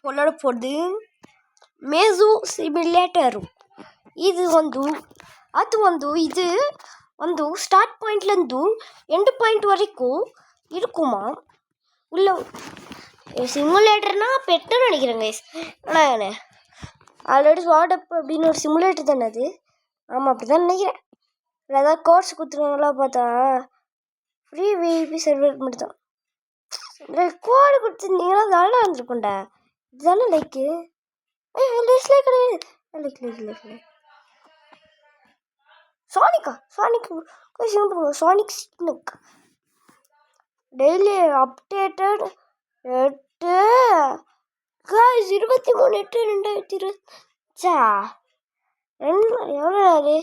கொண்டாட போகிறது மேசு சிமுலேட்டர். இது ஸ்டார்ட் பாயிண்ட்லேருந்து எண்டு பாயிண்ட் வரைக்கும் இருக்குமா. உள்ள சிமுலேட்டர்னா பெட்டுன்னு நினைக்கிறேன் கைஸ். ஆனால் ஆல்ரெடி ஸ்வாடப் அப்படின்னு ஒரு சிமுலேட்டர் தானே அது. ஆமாம், அப்படி தான் நினைக்கிறேன். இல்லை ஏதாவது கோர்ஸ் கொடுத்துருவாங்களா பார்த்தா ஃப்ரீ விஐபி சர்வர் மட்டும் தான். கோடு கொடுத்துருந்தீங்கன்னா நல்லா இருந்திருக்கும்டா. இதுதானே லைக்கு கிடையாது. Sonic snake daily updated 23/8/2020. எவ்வளோ அது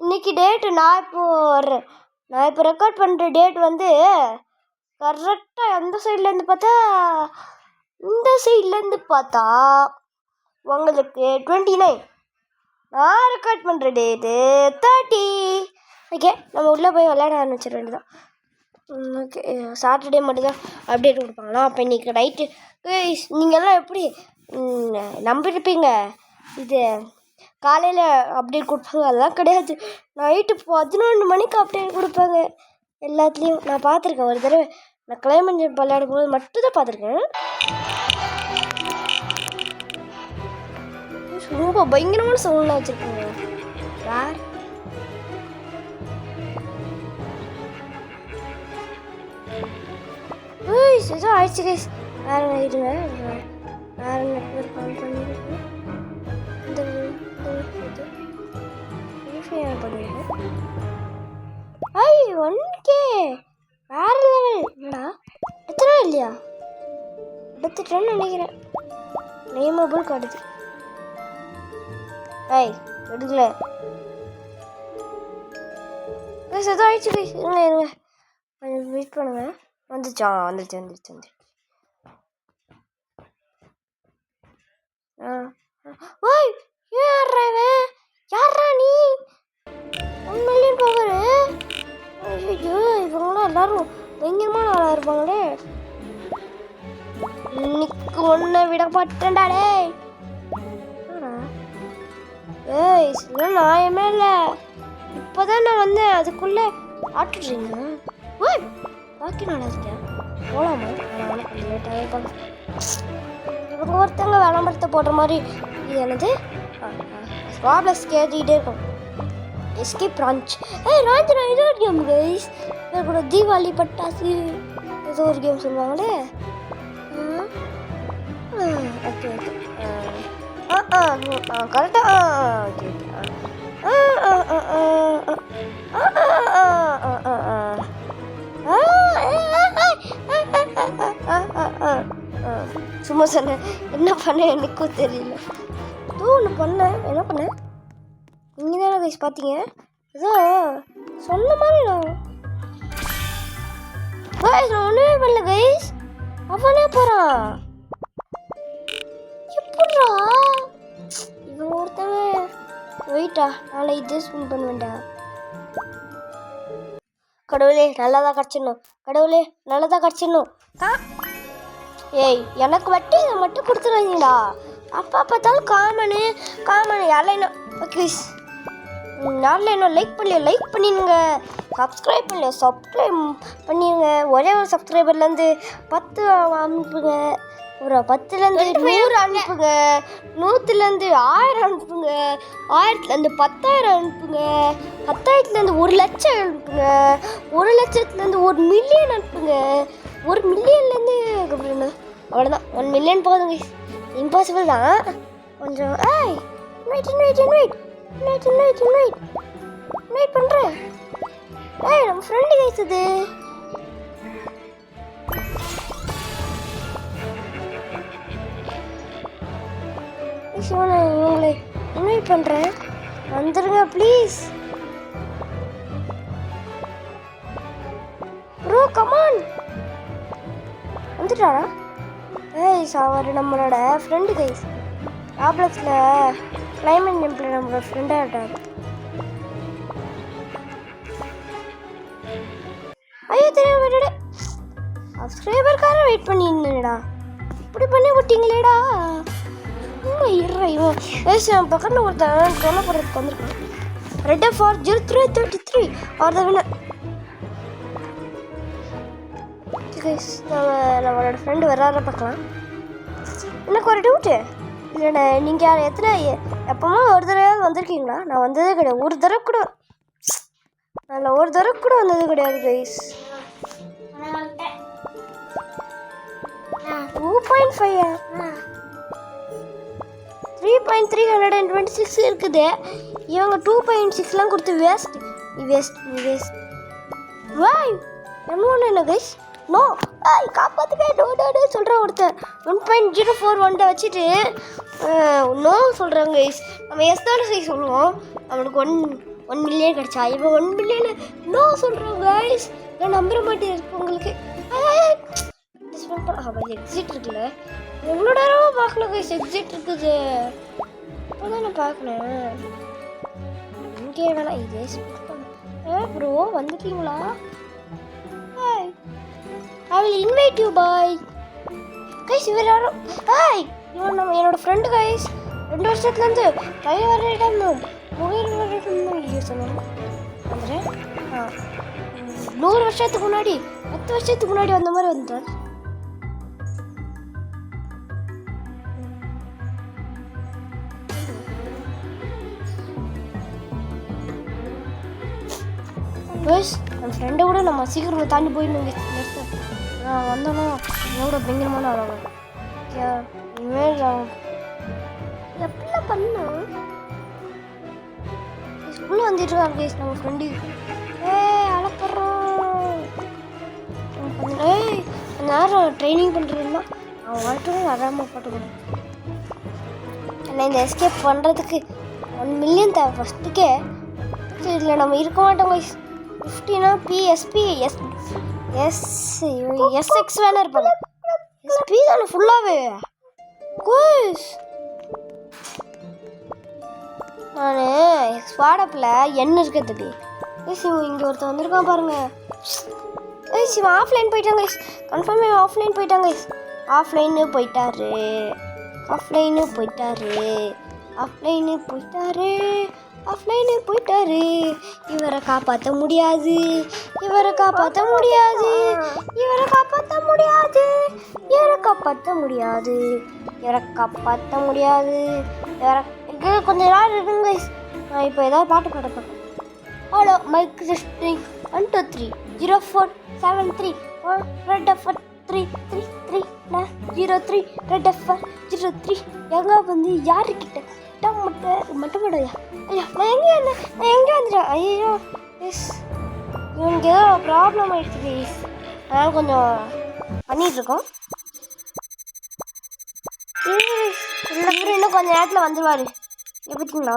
இன்னைக்கு டேட்டு? நான் இப்போ ரெக்கார்ட் பண்ணுற டேட் வந்து கரெக்டாக எந்த சைட்லேருந்து பார்த்தா, இந்த சைட்லேருந்து பார்த்தா உங்களுக்கு 29. நான் ரெக்கார்ட் பண்ணுற டேட்டு 30. ஓகே, நம்ம உள்ளே போய் விளையாட ஆரம்பிச்சிட வேண்டியதான். ஓகே, சாட்டர்டே மட்டும்தான் அப்டேட் கொடுப்பாங்களா? அப்போ இன்றைக்கி நைட்டு நீங்கள்லாம் எப்படி நம்பியிருப்பீங்க இது காலையில் அப்டேட் கொடுப்பாங்க? அதெல்லாம் கிடையாது. நைட்டு 11 மணிக்கு அப்டேட் கொடுப்பாங்க எல்லாத்துலேயும். நான் பார்த்துருக்கேன் ஒரு தடவை. நான் கிளைமேட் ஜம்ப் விளையாடும் போது மட்டும்தான் பார்த்துருக்கேன். ரொம்ப பயங்கரமான சவுண்ட்லாம் வச்சுருக்காங்க. யார் ஏதோ ஆயிடுச்சு கைஸ். வேறு இருங்க, வேறு நெட்வொர்க் கால் பண்ணியிருக்கேன். இந்த பண்ணியிருக்கேன். 1K வேறு லெவல். என்னடா எத்தனை இல்லையா? எடுத்துட்டேன்னு நினைக்கிறேன். நேமபிள் காட்டுது. எடுக்கல கைஸ். ஏதோ ஆயிடுச்சு கைஸ். இருங்க கொஞ்சம் வெயிட் பண்ணுங்க. வந்துருச்சு. யாரா நீ? 1 மில்லியன் பவர். ஐயோ, இவங்களாம் எல்லாரும் பயங்கரமான ஆளாக இருப்பாங்களே. இன்னைக்கு ஒன்றை விட மாட்டேன்டாடே. இதெல்லாம் நியாயமே இல்லை. இப்போதான் நான் வந்தேன், அதுக்குள்ளே ஆட்டுறீங்க. பாக்கி நல்லா இருக்கேன். போகலாமா? கொஞ்சம் லேட்டாகவே போகலாம். இவங்க ஒருத்தங்க விளம்பரத்தை போடுற மாதிரி. இது என்னது? ப்ராப்ளம்ஸ் கேட்டுக்கிட்டே இருக்கும். Escape ranch. ராஞ்ச் ஏதோ ஒரு கேம் கைஸ். வேறு கூட தீபாவளி பட்டாசு ஏதோ ஒரு கேம் சொல்லுவாங்களே. ஓகே கரெக்டாக. ஓகே சும்மா சொன்னேன். என்ன பண்ணேன் எனக்கும் தெரியல. ஒன்று பண்ணேன். என்ன பண்ணேன்? நீங்கள் தானே கைஸ் பார்த்தீங்க. ஏதோ சொன்ன மாதிரி நான் ஒன்றுமே பண்ணல கைஸ். அவனே போகிறான். எப்படா இவன் ஒருத்தவன்? வெயிட்டா, நாளை இது ஸ்பின் பண்ண வேண்டாம். கடவுளே நல்லதாக கிடச்சிடணும். எனக்கு மட்டும் இதை மட்டும் கொடுத்துருவீங்களா? அப்பா பார்த்தாலும் காமனு யாரெல்லாம் ஓகே யாரெல்லாம் லைக் பண்ணிடுங்க. சப்ஸ்கிரைப் பண்ணிடுங்க. ஒரே ஒரு சப்ஸ்கிரைபர்லேருந்து 10 அனுப்புங்க. ஒரு 10லேருந்து 100 அனுப்புங்க. 100லேருந்து 1000 அனுப்புங்க. 1000லேருந்து 10,000 அனுப்புங்க. 10,000லேருந்து 1,00,000 அனுப்புங்க. 1,00,000லேருந்து 1 மில்லியன் அனுப்புங்க. 1 மில்லியன்லேருந்து அப்படின்னு அவ்வளோதான். 1 மில்லியன் போகுதுங்க. இம்பாசிபிள் தான் கொஞ்சம். வெயிட் பண்ணுறேன். நம்ம ஃப்ரெண்டு கைஸ் அது. இவங்களை இன்வைட் பண்ணுறேன், வந்துடுங்க ப்ளீஸ். ப்ரோ கமான், வந்துட்டாரா? அவர் நம்மளோட ஃப்ரெண்டு கைஸ். ராப்ளக்ஸில் கிளைமேட் ஜம்பில் நம்மளோட ஃப்ரெண்டாக இருக்கார். ஐயோ தெரியாம விட்டுடு. சப்ஸ்கிரைபருக்காக வெயிட் பண்ணியிருந்தேன்டா. இப்படி பண்ணி விட்டீங்களேடா. இவன் பக்கத்தில் ஒருத்தன் தொலை போடுறதுக்கு வந்திருக்கான். Red for 0333 R the winner. நம்மளோட ஃப்ரெண்டு வராத பார்க்கலாம். எனக்கு ஒரு டவுட்டு. இல்லைண்ணே, நீங்கள் எத்தனை எப்போவுமே ஒரு தடவை வந்திருக்கீங்களா? நான் வந்ததே கிடையாது. ஒரு தடவை கூட வந்தது கிடையாது கைஸ். 2.5 3.326 இருக்குது. இவங்க 2.6 கொடுத்து வேஸ்ட். வாய் நம்ம ஒன்று என்ன கைஸ்? நோ காப்பாற்றுவே நோ சொல்கிறேன். ஒருத்தர் 1.041 வச்சுட்டு நோ சொல்கிறாங்க கைஸ். நம்ம எஸ் தானே கைஸ் சொல்லுவோம். அவனுக்கு 1 மில்லியன் கிடச்சா, இவன் 1 மில்லியன் நோ சொல்கிறாங்க கைஸ். நான் நம்புற மாட்டேன் இருக்கு உங்களுக்கு. எக்ஸிட் இருக்குல்ல, எவ்வளோ நேரமாக பார்க்கணும் கைஸ். எக்ஸிட் இருக்குது, இப்போதான் நான் பார்க்கணும். இங்கே வேணாம், இதே ப்ரோ வந்துட்டீங்களா? I will invite you boy. Guys, இவர் யாரும் இவன் நம்ம என்னோட ஃப்ரெண்டு கைஸ். 2 வருஷத்துலேருந்து பையன் வரையிடம் முகையில் வரையிடம் சொன்னாங்க. வந்துடுறேன். 100 வருஷத்துக்கு முன்னாடி 10 வருஷத்துக்கு முன்னாடி வந்த மாதிரி வந்துட்டார். கைஸ், என் ஃப்ரெண்டை கூட நம்ம சீக்கிரம் தாண்டி போயிடணும். நான் வந்தோன்னா எவ்வளோ பயங்கரமான ஆளாங்க. இனிமேல் எப்படிலாம் பண்ணோம். ஸ்கூலில் வந்துட்டு இருக்காங்க கைஸ் நம்ம ஃப்ரெண்டு. அழப்படுறோம். நேரம் ட்ரைனிங் பண்ணுறதுன்னா அவன் வரட்டும் வராமல் போட்டுக்கணும். ஆனால் இந்த எஸ்கேப் பண்ணுறதுக்கு 1 மில்லியன் தேவை ஃபஸ்ட்டுக்கே. இதில் நம்ம இருக்க மாட்டோம் கைஸ். 50னா பிஎஸ்பி எஸ்எக்ஸ் வேணா இருப்பாங்க. எஸ்பி தானே ஃபுல்லாகவே. நான் ஸ்வாடப்பில் என்ன இருக்கிறதுக்கு இங்கே ஒருத்தர் வந்திருக்கான் பாருங்க. இவன் ஆஃப்லைன் போயிட்டாங்க. கன்ஃபார்ம் இவன் ஆஃப்லைன் போயிட்டாங்க. ஆஃப்லைனு போயிட்டாரு. இவரை காப்பாற்ற முடியாது. கொஞ்ச நாள் இருக்குங்க. நான் இப்போ ஏதாவது பாட்டு பாடப்பேன். Hello mic testing 1 2 3 0 4 7 3 1 red எஃபர் 3 3 3 03 red எஃபர் 03. எங்கே வந்து யாருக்கிட்ட மட்டும் ஐயா நான் எங்கே வந்துட்டேன். ஐயோ எஸ், இவனுக்கு ஏதோ ப்ராப்ளம் ஆகிடுச்சு ப்ளீஸ். அதனால் கொஞ்சம் பண்ணிகிட்ருக்கோம். இன்னும் கொஞ்சம் நேரத்தில் வந்துடுவார். பார்த்தீங்களா,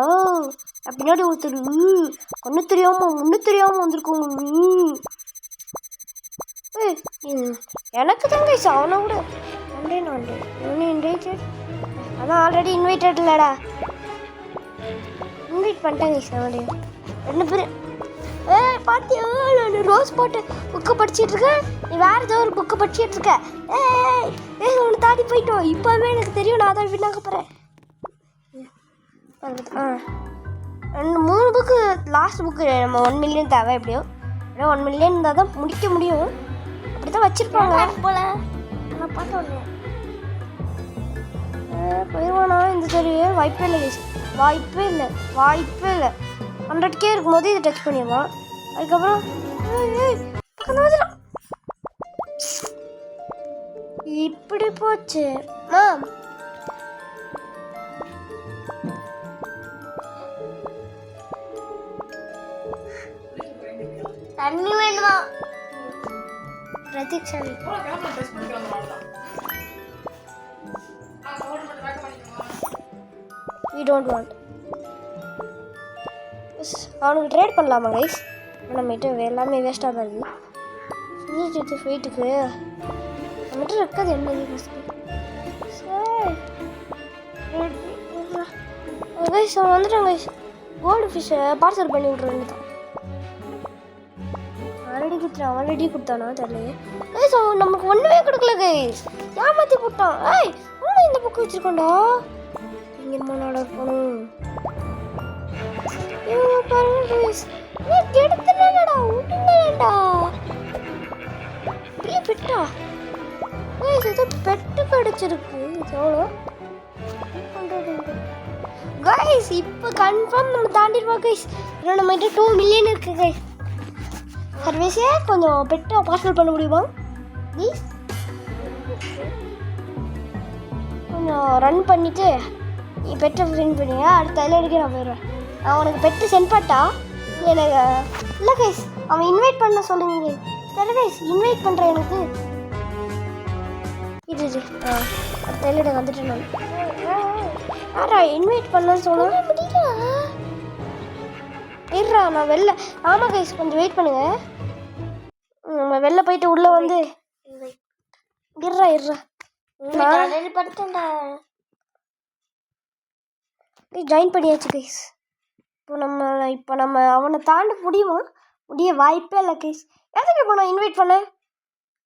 பின்னாடி ஒருத்தர் ஒன்று தெரியாமல் வந்திருக்கோங்க. எனக்கு தாங்க அவனை கூட இன்வைட்டட். அதான் ஆல்ரெடி இன்வைட்டட் இல்லைடா, இன்வைட் பண்ணிட்டாங்க அவனையும் 2 பேர். பார்த்தியா, நான் ரோஸ் போட்டு புக்கை படிச்சுட்டு இருக்கேன். நீ வேறு ஏதோ ஒரு புக்கை படிச்சுட்டு இருக்க. ஒன்று தாண்டி போயிட்டோம். இப்போவே எனக்கு தெரியும், நான் தான் வின்னாக்க போகிறேன். 3 புக்கு லாஸ்ட் புக்கு நம்ம 1 மில்லியன் தேவை. எப்படியோ 1 மில்லியன் இருந்தால் தான் முடிக்க முடியும். அப்படி தான் வச்சுருப்பாங்க போல. நான் பார்த்தோன்னே போயிடுவானா இந்த சரி. வாய்ப்பே இல்லை 100K இருக்கும்போது இதை டச் பண்ணிடுவான். அதுக்கப்புறம் இப்படி போச்சு. தண்ணி வேணுமா பிரதீக்ஷா? we don't want. அவனுக்கு ட்ரேட் பண்ணலாமா கைஸ்? நம்மகிட்ட எல்லாமே வேஸ்ட்டாக தான் இருக்குது. ஃபைட்டுக்கு நம்மகிட்ட இருக்காது என்ன கைஸ். அவன் வந்துட்டான் கைஸ். கோல்டு ஃபிஷ்ஷை பார்சல் பண்ணி விட்றேன்னு தான் ஆல்ரெடி கொடுத்தானா தெரியலையே கைஸ். அவன் நமக்கு ஒன்றுமே கொடுக்கல கைஸ். ஏமாத்தி போட்டான். ஏய் அவனும் இந்த புக்கு வச்சிருக்கோண்டா. இங்கே மூணாட போகணும். பாருங்க கைஸ், கெடுத்துடா விட்டுங்கடா. பெட்டா கைஸ், ஏதோ பெட்டு கிடைச்சிருக்கு. எவ்வளோ கைஸ்? இப்போ கன்ஃபார்ம் நம்ம தாண்டிடுவோம் கைஸ். இன்னும் நம்ம கிட்ட 2 மில்லியன் இருக்கு கைஸ். சர்வீஸே கொஞ்சம் பெட்டை பார்சல் பண்ண முடியுமா ப்ளீஸ்? கொஞ்சம் ரன் பண்ணிவிட்டு நீ பெட்டை சென்ட் பண்ணியா, அடுத்த எடுக்க நான் போயிடுவேன். நான் உனக்கு பெட்டு சென்ட் பண்ணா எனக்கு இல்லை கைஸ். அவன் இன்வைட் பண்ண சொல்லுங்க. சரி கைஸ், இன்வைட் பண்ணுறேன் எனக்கு. இது அடுத்த எல்லையிட வந்துட்டேன் நான். யாரா இன்வைட் பண்ணன்னு சொல்ல முடியல. இருறா நான் வெளில. ஆமாம் கைஸ், கொஞ்சம் வெயிட் பண்ணுங்க. நம்ம வெளில போயிட்டு உள்ளே வந்து இருறா படுத்தேன்டா. ஜாயின் பண்ணியாச்சு கைஸ். இப்போ நம்ம அவனை தாண்ட முடிய வாய்ப்பே இல்லை கைஸ். எதுக்கு இப்போ நான் இன்வைட் பண்ணேன்?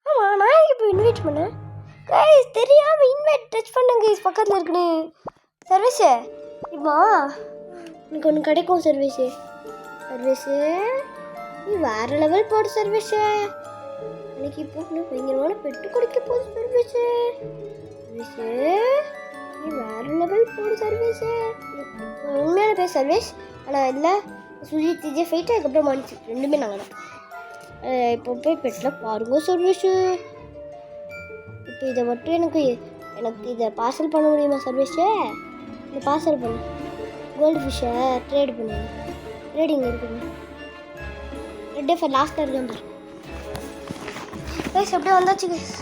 ஆமாம், நான் எதுக்கு இப்போ இன்வைட் பண்ணேன் கைஸ்? தெரியாமல் இன்வைட் டச் பண்ணேன் கைஸ், பக்கத்தில் இருக்குன்னு. சர்வீஸு இப்போ எனக்கு ஒன்று கிடைக்கும். சர்வீஸு நீ வேறு லெவல் போடு சர்வீஸு. எனக்கு இப்போ பயங்கரமான பெட்டு குடிக்க போகுது சர்வீஸு. நீ வேறு லெவல் போடு சர்வீஸு. உண்மையான பேர் சர்வீஸ். ஆனால் இல்லை சுஜித் டிஜே ஃபைட்டு அதுக்கப்புறம் மன்னிச்சு ரெண்டுமே நாங்கள் தான். இப்போ போய் பெட்டில் பாருங்க சர்வீஸு. இப்போ இதை மட்டும் எனக்கு இதை பார்சல் பண்ண முடியுமா சர்வீஸு? இந்த பார்சல் பண்ணு. கோல்டு ஃபிஷ்ஷை ட்ரேட் பண்ணு. ட்ரேடிங் இருக்குது. ரெட் டே ஃபார் லாஸ்ட்டாக இருக்கு. கைஸ் அப்படியே வந்தாச்சு கைஸ்.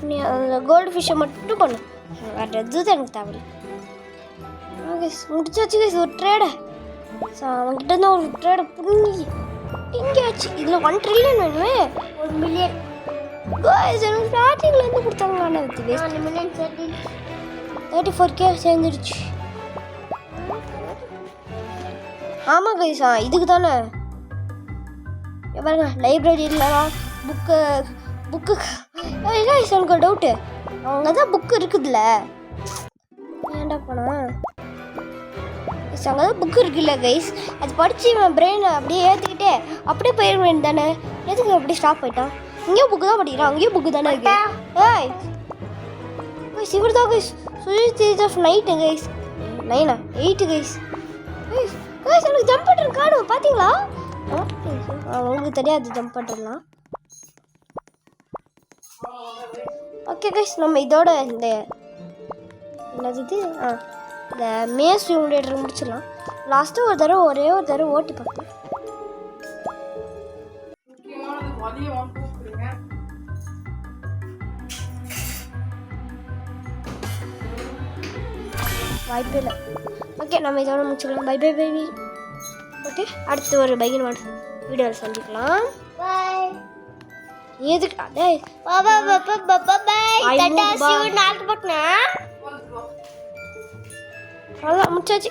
நீ அந்த கோல்டு ஃபிஷ்ஷை மட்டும் பண்ணு, வேறு எதுவும் எனக்கு தேவையில்லை. கைஸ் முடிச்சாச்சு கைஸ். ஒரு ட்ரேடை அவங்ககிட்ட இருந்து ஒரு ட்ரேடை புரிஞ்சு இங்கே வச்சு இதில் 1 ட்ரில்லியன் வேணுமே. 1 மில்லியன் கைஸ் எனக்கு ஸ்டார்டிங்லேருந்து கொடுத்தாங்களாண்ணா. With waste. 1 million 34K சேர்ந்துடுச்சு. ஆமாம் கைஸ், இதுக்கு தானே பாருங்க லைப்ரரி இல்லைனா புக்கு கைஸ். எனக்கு ஒரு டவுட்டு, அவங்க தான் புக்கு இருக்குதுல்ல, ஏன்டா போனா அங்கே தான் புக்கு இருக்குல்ல கைஸ், அது படித்து என் பிரெயினை அப்படியே ஏற்றிக்கிட்டே அப்படியே போயிட வேண்டியது தானே. எதுக்கு அப்படியே ஸ்டாப் போயிட்டான்? இங்கேயும் புக்கு தான் படிக்கிறான், அங்கேயும் புக்கு தானே இருக்கு. ஏய் கைஸ் இவர் தான் guys Sujith of night guys. 9 8 கைஸ். கைஸ் எனக்கு ஜம்ப் பண்ணுறேன் காணும் பார்த்தீங்களா? உங்களுக்கு தெரியாது ஜம்ப் பண்ணுறலாம். ஓகே கைஸ், நம்ம இதோட இந்த என்னது இது இந்த மேஸ் சிமுலேட்டர் முடிச்சிடலாம். லாஸ்ட்டு ஒரே ஒரு தடவை ஓட்டி பார்க்கலாம். வாய்ப்பே இல்லை. ஓகே நம்ம இதோட முடிச்சுக்கலாம். By by by. ஓகே அடுத்து ஒரு பையன் வீடியோவில் சந்திக்கலாம். பாய். எதுக்கு டேய் பாபா பாபா பாபா பாய் டாடா see you நாளைக்கு பார்க்கலாம். அவ்வளோ முடிச்சாச்சு.